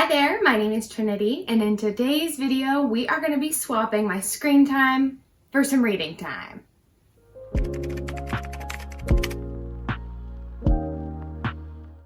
Hi there, my name is Trinity, and in today's video, we are going to be swapping my screen time for some reading time.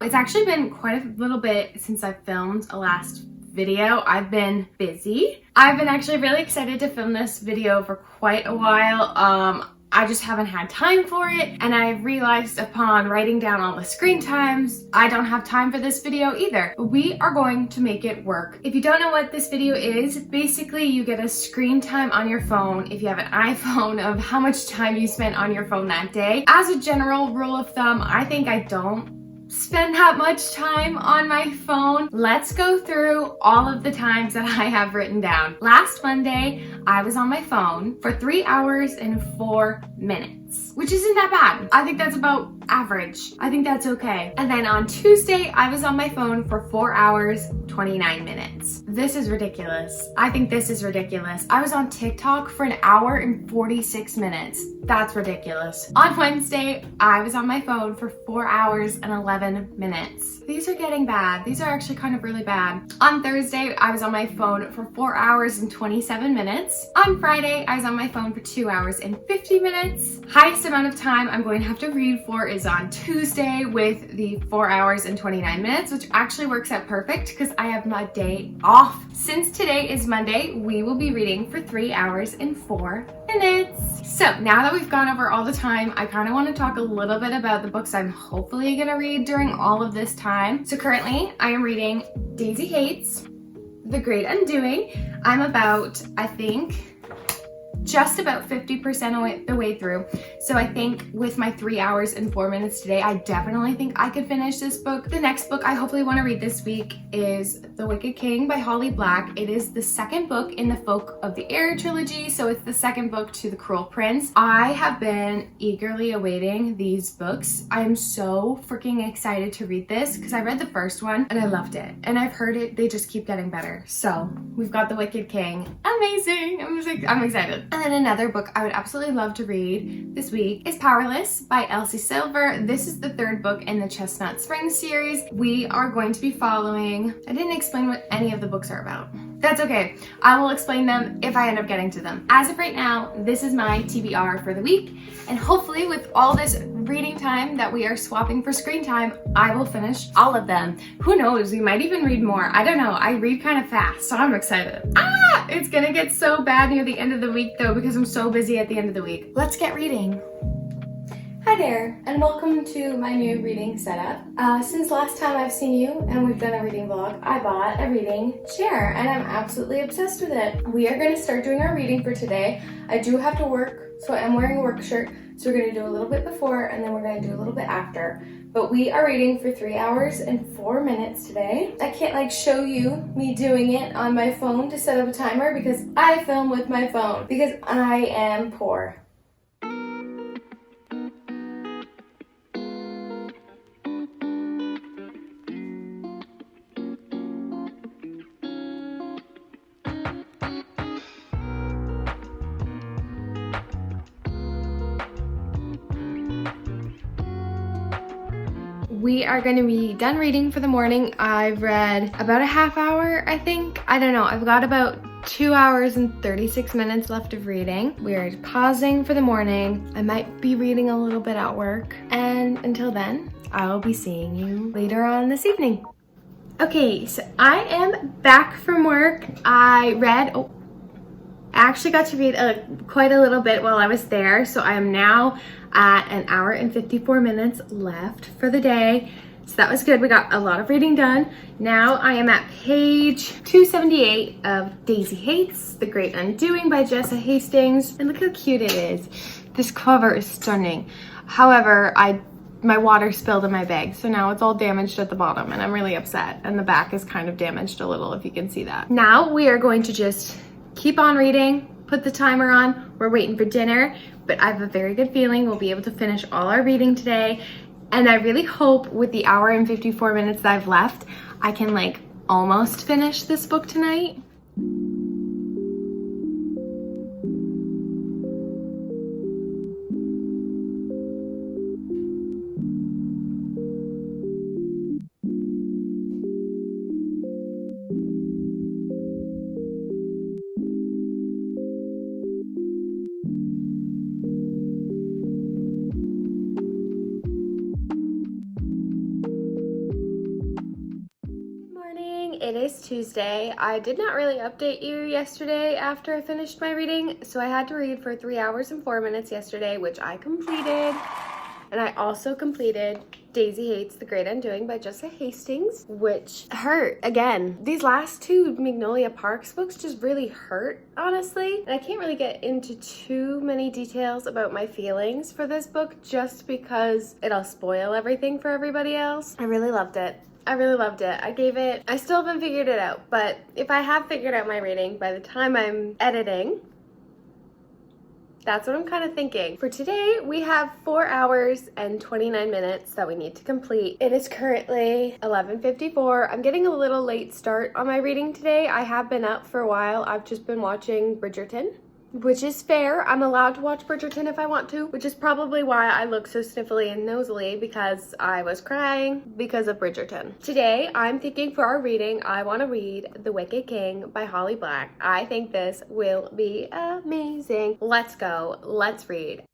It's actually been quite a little bit since I filmed a last video. I've been busy. I've been actually really excited to film this video for quite a while. I just haven't had time for it, and I realized upon writing down all the screen times, I don't have time for this video either. But we are going to make it work. If you don't know what this video is, basically you get a screen time on your phone, if you have an iPhone, of how much time you spent on your phone that day. As a general rule of thumb, I think I don't spend that much time on my phone. Let's go through all of the times that I have written down. Last Monday, I was on my phone for 3 hours and 4 minutes, which isn't that bad. I think that's about average. I think that's okay. And then on Tuesday, I was on my phone for 4 hours, 29 minutes. This is ridiculous. I think this is ridiculous. I was on TikTok for an hour and 46 minutes. That's ridiculous. On Wednesday, I was on my phone for 4 hours and 11 minutes. These are getting bad. These are actually kind of really bad. On Thursday, I was on my phone for 4 hours and 27 minutes. On Friday, I was on my phone for 2 hours and 50 minutes. Highest amount of time I'm going to have to read for is on Tuesday with the 4 hours and 29 minutes, which actually works out perfect because I have my day off. Since today is Monday, we will be reading for 3 hours and 4 minutes. So now that we've gone over all the time, I kind of want to talk a little bit about the books I'm hopefully going to read during all of this time. So currently I am reading Daisy Hates, The Great Undoing. I'm about, I think, just about 50% the way through. So I think with my 3 hours and 4 minutes today, I definitely think I could finish this book. The next book I hopefully want to read this week is The Wicked King by Holly Black. It is the second book in the Folk of the Air trilogy, so it's the second book to The Cruel Prince. I have been eagerly awaiting these books. I am so freaking excited to read this because I read the first one and I loved it. And I've heard it, they just keep getting better. So we've got The Wicked King. Amazing. I'm excited. And then another book I would absolutely love to read this week is Powerless by Elsie Silver. This is the third book in the Chestnut Springs series. We are going to be following, I didn't explain what any of the books are about. That's okay. I will explain them if I end up getting to them. As of right now, this is my TBR for the week. And hopefully with all this reading time that we are swapping for screen time, I will finish all of them. Who knows? We might even read more. I don't know. I read kind of fast, so I'm excited. It's gonna get so bad near the end of the week though because I'm so busy at the end of the week. Let's get reading. Hi there, and welcome to my new reading setup. Since last time I've seen you and we've done a reading vlog, I bought a reading chair and I'm absolutely obsessed with it. We are going to start doing our reading for today. I do have to work, so I'm wearing a work shirt, so we're going to do a little bit before and then we're going to do a little bit after. But we are reading for 3 hours and 4 minutes today. I can't show you me doing it on my phone to set up a timer because I film with my phone because I am poor. We are going to be done reading for the morning. I've read about a half hour, I think. I don't know. I've got about 2 hours and 36 minutes left of reading. We're pausing for the morning. I might be reading a little bit at work. And until then, I'll be seeing you later on this evening. Okay, so I am back from work. I actually got to read quite a little bit while I was there, so I am now at an hour and 54 minutes left for the day. So that was good. We got a lot of reading done. Now I am at page 278 of Daisy Hates, The Great Undoing by Jessa Hastings. And look how cute it is. This cover is stunning. However, my water spilled in my bag, so now it's all damaged at the bottom and I'm really upset. And the back is kind of damaged a little, if you can see that. Now we are going to just keep on reading, put the timer on. We're waiting for dinner, but I have a very good feeling we'll be able to finish all our reading today. And I really hope with the hour and 54 minutes that I've left, I can almost finish this book tonight. It is Tuesday. I did not really update you yesterday after I finished my reading, so I had to read for 3 hours and 4 minutes yesterday, which I completed. And I also completed Daisy Hates the Great Undoing by Jessica Hastings, which hurt. Again, these last two Magnolia Parks books just really hurt, honestly. And I can't really get into too many details about my feelings for this book just because it'll spoil everything for everybody else. I really loved it. I really loved it. I still haven't figured it out, but if I have figured out my reading by the time I'm editing, that's what I'm kind of thinking. For today, we have 4 hours and 29 minutes that we need to complete. It is currently 11:54. I'm getting a little late start on my reading today. I have been up for a while. I've just been watching Bridgerton, which is fair. I'm allowed to watch Bridgerton if I want to, which is probably why I look so sniffly and nosily, because I was crying because of Bridgerton. Today, I'm thinking for our reading, I want to read The Wicked King by Holly Black. I think this will be amazing. Let's go. Let's read.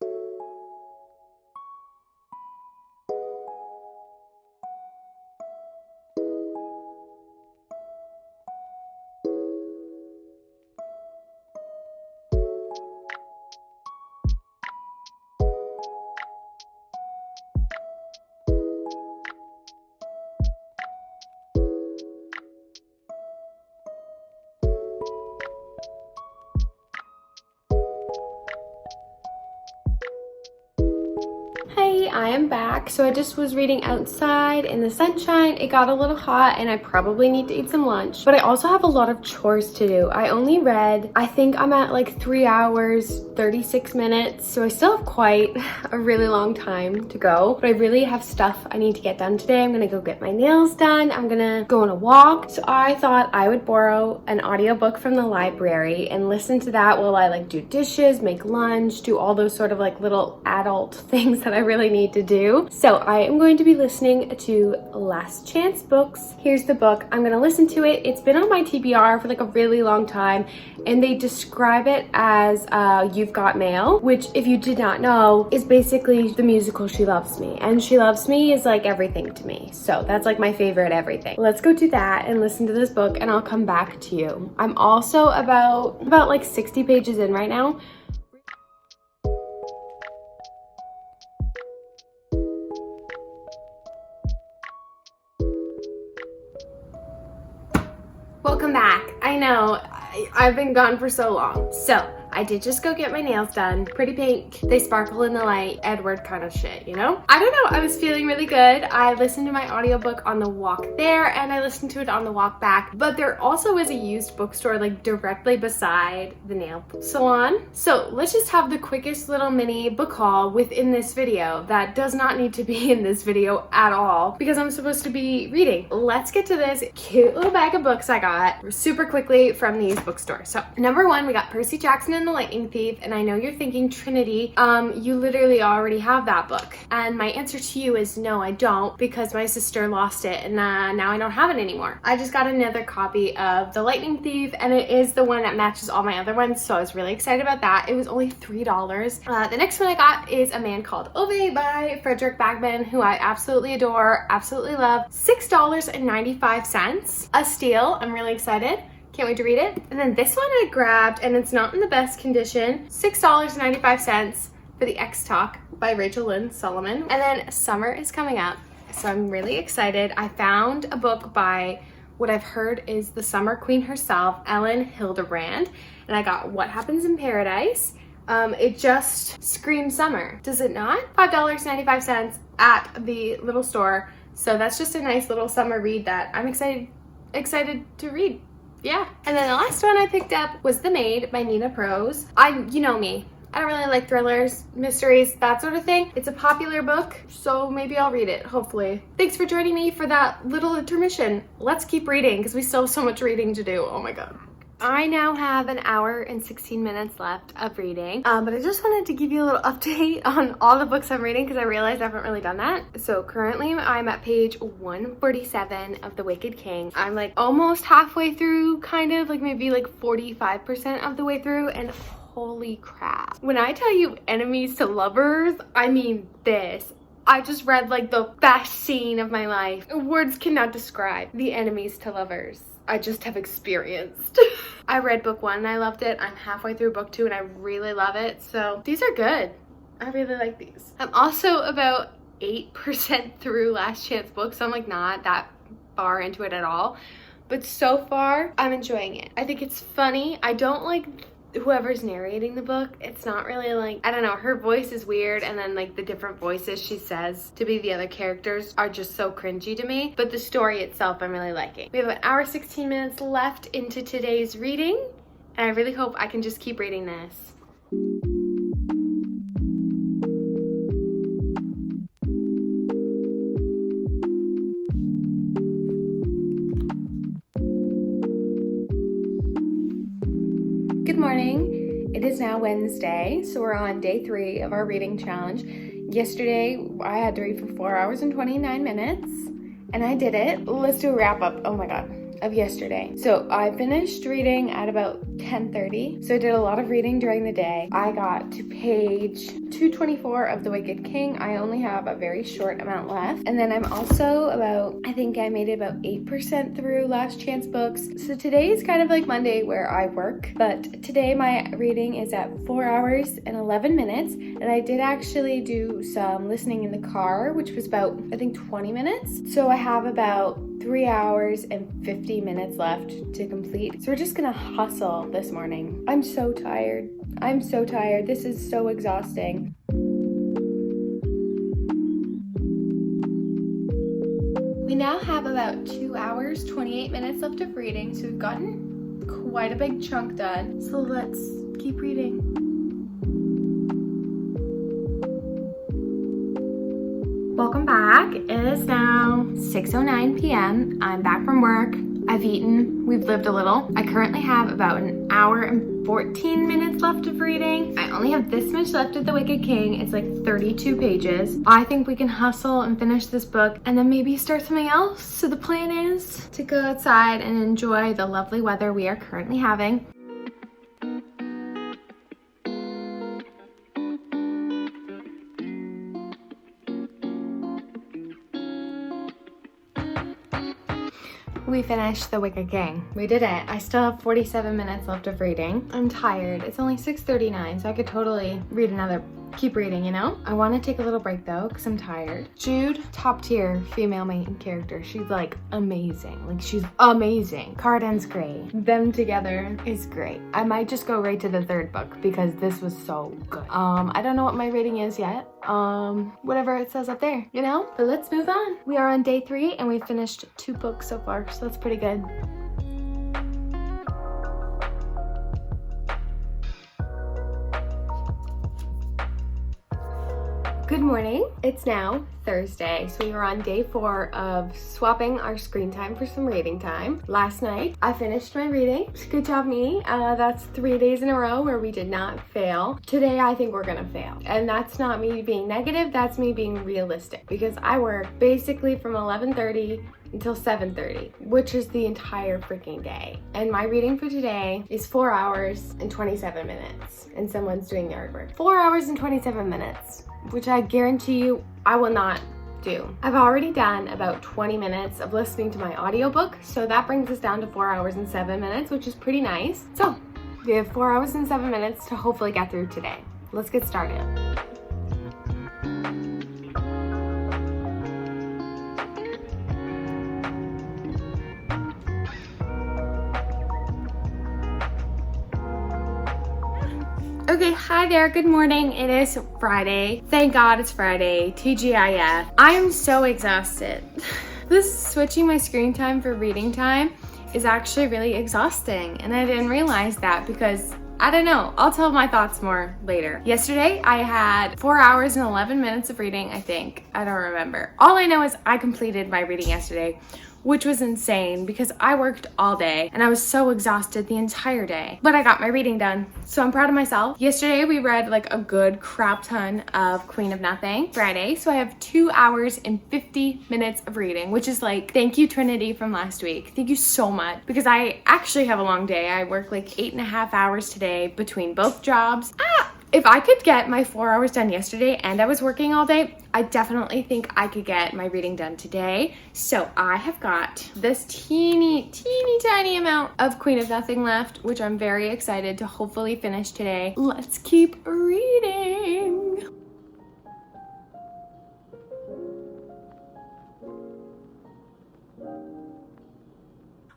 Hey, I am back. So I just was reading outside in the sunshine. It got a little hot and I probably need to eat some lunch, but I also have a lot of chores to do. I only read, I think I'm at like 3 hours, 36 minutes. So I still have quite a really long time to go, but I really have stuff I need to get done today. I'm gonna go get my nails done. I'm gonna go on a walk. So I thought I would borrow an audiobook from the library and listen to that while I like do dishes, make lunch, do all those sort of like little adult things that I really need to do. So I am going to be listening to Last Chance Books. Here's the book. I'm going to listen to it. It's been on my TBR for like a really long time, and they describe it as You've Got Mail, which, if you did not know, is basically the musical She Loves Me. And She Loves Me is like everything to me. So that's like my favorite everything. Let's go do that and listen to this book, and I'll come back to you. I'm also about like 60 pages in right now. Welcome back. I know, I've been gone for so long. So I did just go get my nails done. Pretty pink, they sparkle in the light, Edward kind of shit, you know? I don't know, I was feeling really good. I listened to my audiobook on the walk there, and I listened to it on the walk back. But there also is a used bookstore like directly beside the nail salon. So let's just have the quickest little mini book haul within this video that does not need to be in this video at all because I'm supposed to be reading. Let's get to this cute little bag of books I got super quickly from these bookstores. So number one, we got Percy Jackson and the Lightning Thief, and I know you're thinking, Trinity, you literally already have that book. And my answer to you is no, I don't, because my sister lost it and now I don't have it anymore. I just got another copy of The Lightning Thief, and it is the one that matches all my other ones, so I was really excited about that. It was only $3. The next one I got is A Man Called Ove by Frederick Bagman, who I absolutely adore, absolutely love. $6.95, a steal. I'm really excited. Can't wait to read it. And then this one I grabbed, and it's not in the best condition. $6.95 for The X-Talk by Rachel Lynn Solomon. And then summer is coming up, so I'm really excited. I found a book by what I've heard is the summer queen herself, Ellen Hildebrand, and I got What Happens in Paradise. It just screams summer, does it not? $5.95 at the little store. So that's just a nice little summer read that I'm excited to read. Yeah. And then the last one I picked up was The Maid by Nina Prose. You know me, I don't really like thrillers, mysteries, that sort of thing. It's a popular book, so maybe I'll read it, hopefully. Thanks for joining me for that little intermission. Let's keep reading because we still have so much reading to do. Oh my god. I now have an hour and 16 minutes left of reading, but I just wanted to give you a little update on all the books I'm reading because I realized I haven't really done that. So currently I'm at page 147 of The Wicked King. I'm like almost halfway through, kind of like maybe like 45% of the way through, and holy crap. When I tell you enemies to lovers, I mean this. I just read like the best scene of my life. Words cannot describe the enemies to lovers I just have experienced. I read book 1 and I loved it. I'm halfway through book 2 and I really love it. So these are good. I really like these. I'm also about 8% through Last Chance book, so I'm like not that far into it at all. But so far, I'm enjoying it. I think it's funny. I don't like whoever's narrating the book. It's not really like, I don't know, her voice is weird, and then like the different voices she says to be the other characters are just so cringy to me. But the story itself I'm really liking. We have an hour 16 minutes left into today's reading, and I really hope I can just keep reading this. Good morning. It is now Wednesday, so we're on day 3 of our reading challenge. Yesterday, I had to read for 4 hours and 29 minutes, and I did it. Let's do a wrap up, oh my god, of yesterday. So I finished reading at about 10:30, so I did a lot of reading during the day. I got to page 224 of The Wicked King. I only have a very short amount left. And then I'm also I think I made it about 8% through Last Chance books. So today is kind of like Monday where I work, but today my reading is at 4 hours and 11 minutes. And I did actually do some listening in the car, which was about, I think, 20 minutes. So I have about 3 hours and 50 minutes left to complete. So we're just gonna hustle this morning. I'm so tired. I'm so tired. This is so exhausting. We now have about 2 hours, 28 minutes left of reading, so we've gotten quite a big chunk done. So let's keep reading. Welcome back. It is now 6:09 p.m. I'm back from work. I've eaten. We've lived a little. I currently have about an hour and 14 minutes left of reading. I only have this much left of The Wicked King. It's like 32 pages. I think we can hustle and finish this book and then maybe start something else. So the plan is to go outside and enjoy the lovely weather we are currently having. We finished The Wicked King. We did it. I still have 47 minutes left of reading. I'm tired. It's only 6:39, so I could totally keep reading, you know? I want to take a little break though, because I'm tired. Jude, top tier female main character. She's like amazing. Like she's amazing. Cardan's great. Them together is great. I might just go right to the 3rd book because this was so good. I don't know what my rating is yet. Whatever it says up there, you know? But let's move on. We are on day 3 and we finished 2 books so far, so that's pretty good. Good morning. It's now Thursday, so we are on day 4 of swapping our screen time for some reading time. Last night, I finished my reading. Good job, me. That's 3 days in a row where we did not fail. Today, I think we're gonna fail. And that's not me being negative, that's me being realistic. Because I work basically from 11:30 until 7:30, which is the entire freaking day. And my reading for today is 4 hours and 27 minutes. And someone's doing yard work. 4 hours and 27 minutes, which I guarantee you I will not do. I've already done about 20 minutes of listening to my audiobook, so that brings us down to 4 hours and 7 minutes, which is pretty nice. So we have 4 hours and 7 minutes to hopefully get through today. Let's get started. Okay, hi there, good morning. It is Friday. Thank God it's Friday, TGIF. I am so exhausted. This switching my screen time for reading time is actually really exhausting, and I didn't realize that because I don't know. I'll tell my thoughts more later. Yesterday, I had 4 hours and 11 minutes of reading, I think. I don't remember. All I know is I completed my reading yesterday, which was insane because I worked all day and I was so exhausted the entire day. But I got my reading done, so I'm proud of myself. Yesterday we read like a good crap ton of Queen of Nothing. Friday, so I have 2 hours and 50 minutes of reading, which is like, thank you Trinity from last week. Thank you so much, because I actually have a long day. I work like 8.5 hours today between both jobs. If I could get my 4 hours done yesterday and I was working all day, I definitely think I could get my reading done today. So I have got this teeny tiny amount of Queen of Nothing left, which I'm very excited to hopefully finish today. Let's keep reading.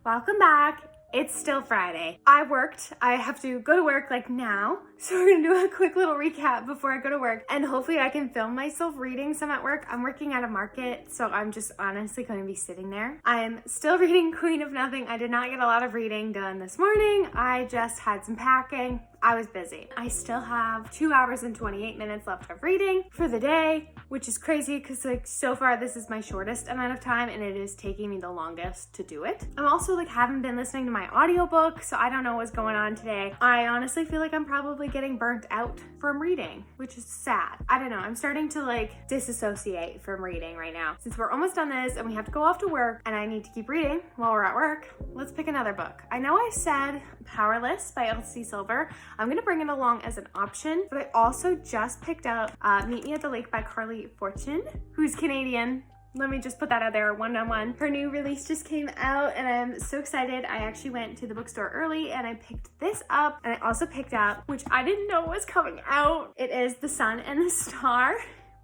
Welcome back. It's still Friday. I worked. I have to go to work like now. So we're gonna do a quick little recap before I go to work, and hopefully I can film myself reading some at work. I'm working at a market, so I'm just honestly gonna be sitting there. I'm still reading Queen of Nothing. I did not get a lot of reading done this morning. I just had some packing. I was busy. I still have 2 hours and 28 minutes left of reading for the day, which is crazy because like so far this is my shortest amount of time and it is taking me the longest to do it. I'm also like haven't been listening to my audiobook, so I don't know what's going on today. I honestly feel like I'm probably getting burnt out from reading, which is sad. I don't know. I'm starting to like disassociate from reading right now. Since we're almost done this and we have to go off to work and I need to keep reading while we're at work, let's pick another book. I know I said Powerless by Elsie Silver. I'm gonna bring it along as an option, but I also just picked up Meet Me at the Lake by Carly Fortune, who's Canadian. Let me just put that out there, one-on-one. Her new release just came out and I'm so excited. I actually went to the bookstore early and I picked this up, and I also picked up, which I didn't know was coming out. It is The Sun and the Star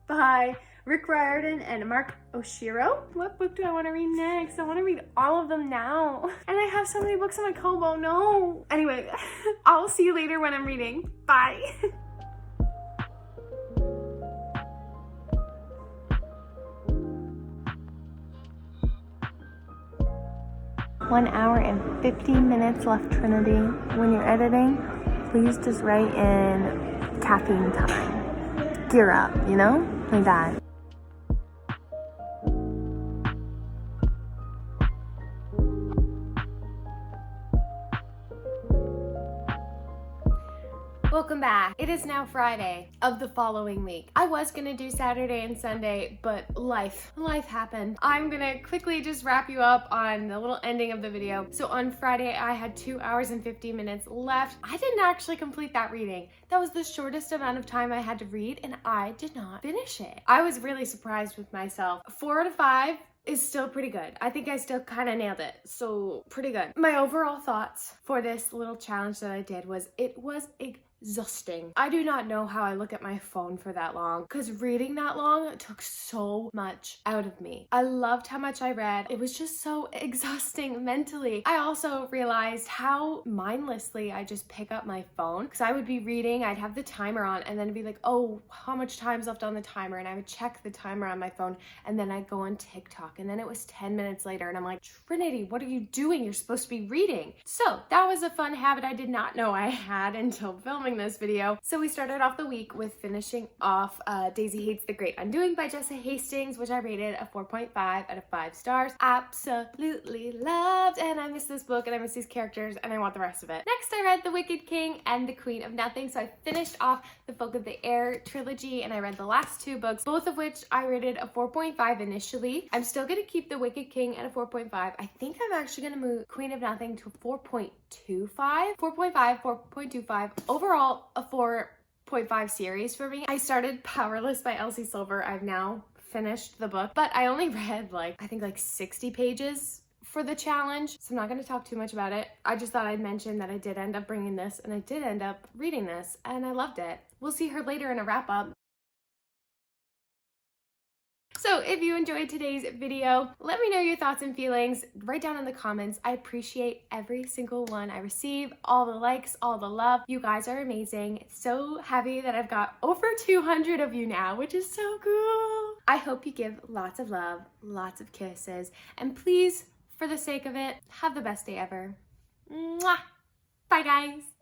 by Rick Riordan and Mark Oshiro. What book do I want to read next? I want to read all of them now. And I have so many books on my Kobo, no. Anyway, I'll see you later when I'm reading. Bye. 1 hour and 50 minutes left, Trinity. When you're editing, please just write in caffeine time. Gear up, you know? Like that. Welcome back. It is now Friday of the following week. I was gonna do Saturday and Sunday, but life happened. I'm gonna quickly just wrap you up on the little ending of the video. So on Friday, I had 2 hours and 50 minutes left. I didn't actually complete that reading. That was the shortest amount of time I had to read, and I did not finish it. I was really surprised with myself. 4 out of 5 is still pretty good. I think I still kind of nailed it, so pretty good. My overall thoughts for this little challenge that I did was it was exhausting. I do not know how I look at my phone for that long, because reading that long took so much out of me. I loved how much I read. It was just so exhausting mentally. I also realized how mindlessly I just pick up my phone, because I would be reading, I'd have the timer on, and then be like, oh, how much time's left on the timer? And I would check the timer on my phone, and then I'd go on TikTok, and then it was 10 minutes later, and I'm like, Trinity, what are you doing? You're supposed to be reading. So that was a fun habit I did not know I had until filming this video. So we started off the week with finishing off Daisy Hates the Great Undoing by Jessa Hastings, which I rated a 4.5 out of 5 stars. Absolutely loved, and I miss this book and I miss these characters and I want the rest of it. Next, I read The Wicked King and The Queen of Nothing. So I finished off the Folk of the Air trilogy and I read the last 2 books, both of which I rated a 4.5 initially. I'm still gonna keep The Wicked King at a 4.5. I think I'm actually gonna move Queen of Nothing to 4.25, 4.5, 4.25. Overall, a 4.5 series for me. I started Powerless by Elsie Silver. I've now finished the book, but I only read I think 60 pages for the challenge, so I'm not going to talk too much about it. I just thought I'd mention that I did end up bringing this and I did end up reading this and I loved it. We'll see her later in a wrap up. So if you enjoyed today's video, let me know your thoughts and feelings. Write down in the comments. I appreciate every single one I receive, all the likes, all the love. You guys are amazing. So happy that I've got over 200 of you now, which is so cool. I hope you give lots of love, lots of kisses, and please, for the sake of it, have the best day ever. Mwah! Bye guys.